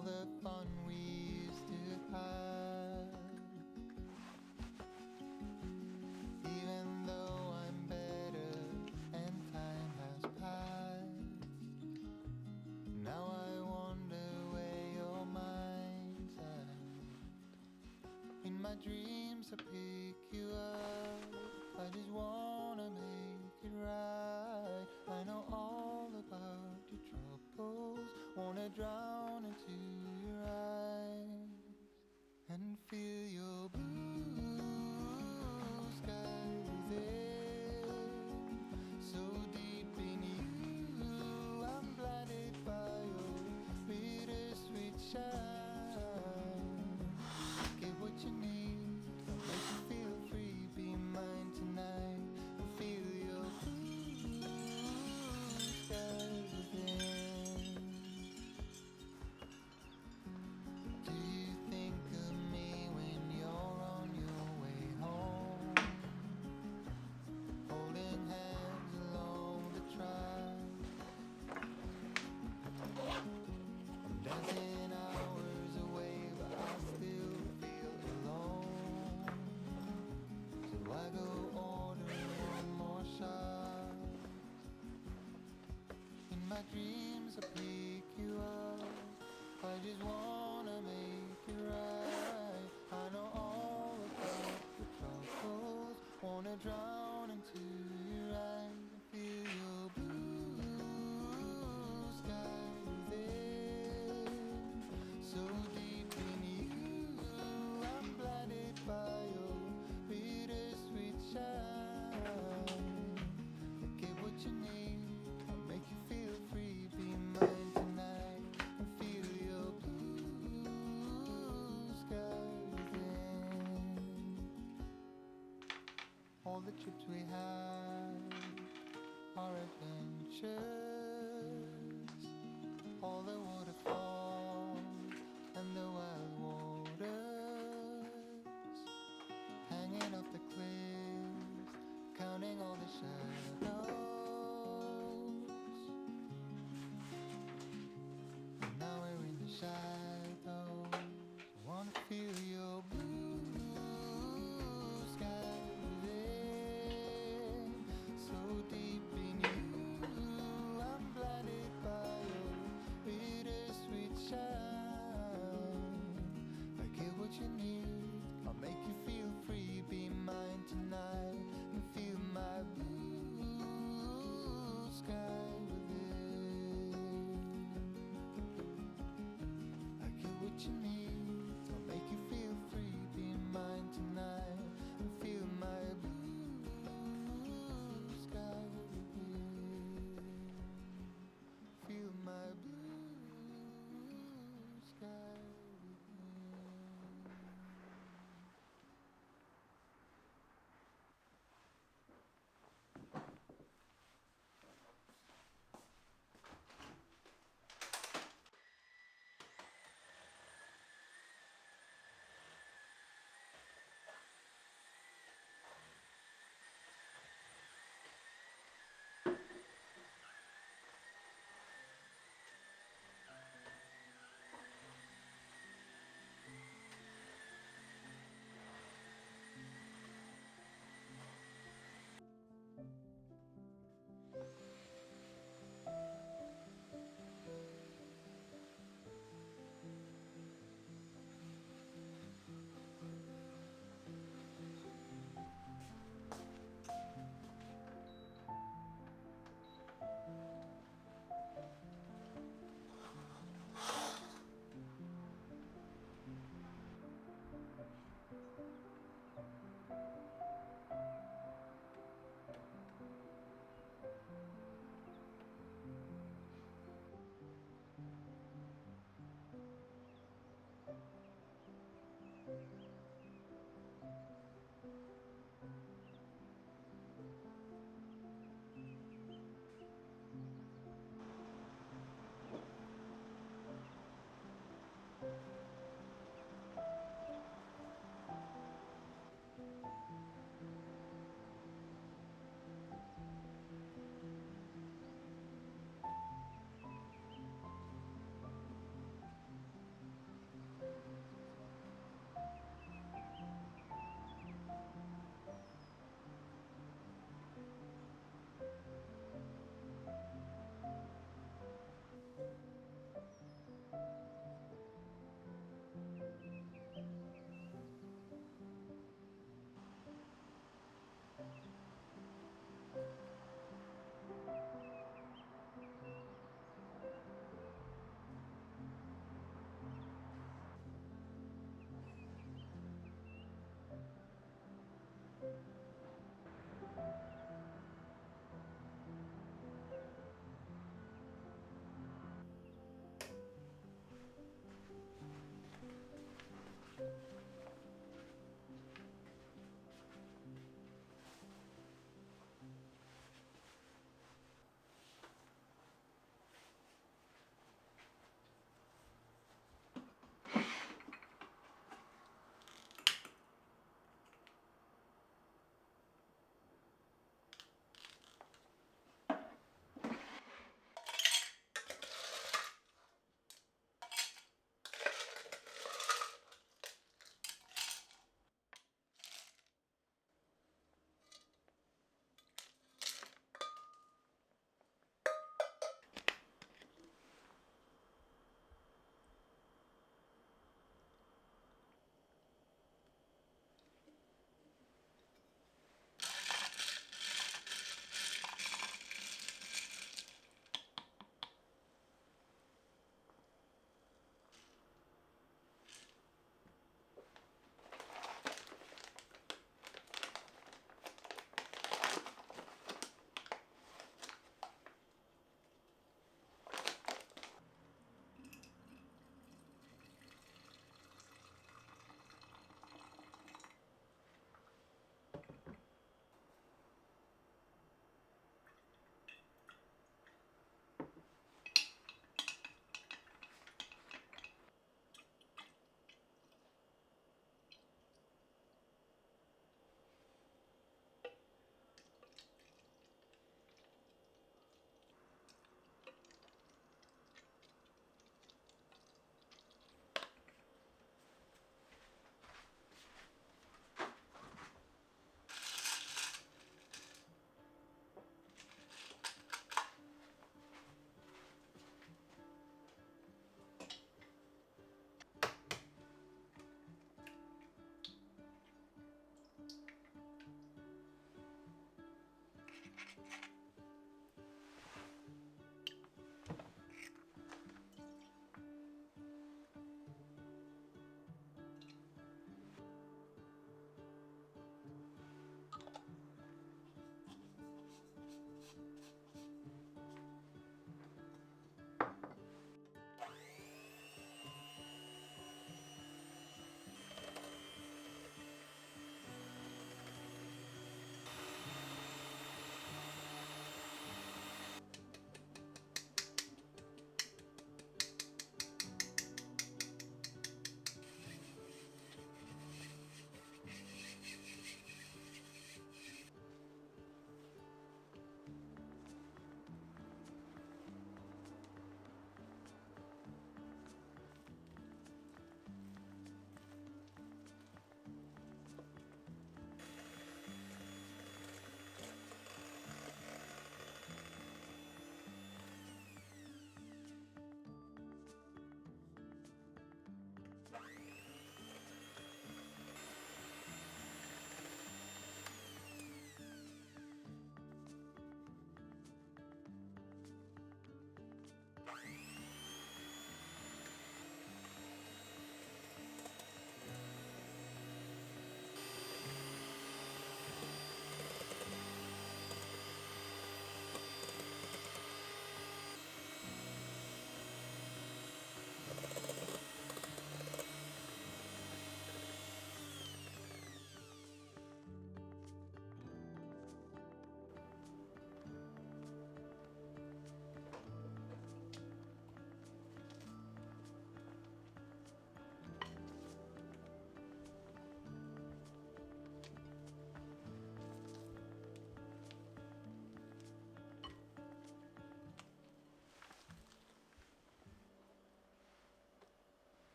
all the fun we used to have. Even though I'm better and time has passed, now I wonder where your mind's at. In my dreams I pick you up, I just wanna make it right. I know all about your troubles, wanna drown into your eyes and feel your blue sky within. So deep in you, I'm blinded by your bittersweet shine. Get what you need, make you feel free, be mine tonight and feel your blue sky within. Do you think of me when you're on your way home? Holding hands along the track, I'm dancing hours away, but I still feel alone. So I go order one more shot. In my dreams I pick you up, I just wanna make it right. I know all about the troubles, wanna drown into your eyes and feel your blue sky within. So deep in you, I'm blinded by your bittersweet shine. Get what you need, I'll make you feel free, be mine tonight and feel your blue sky within. All the trips we had, our adventures,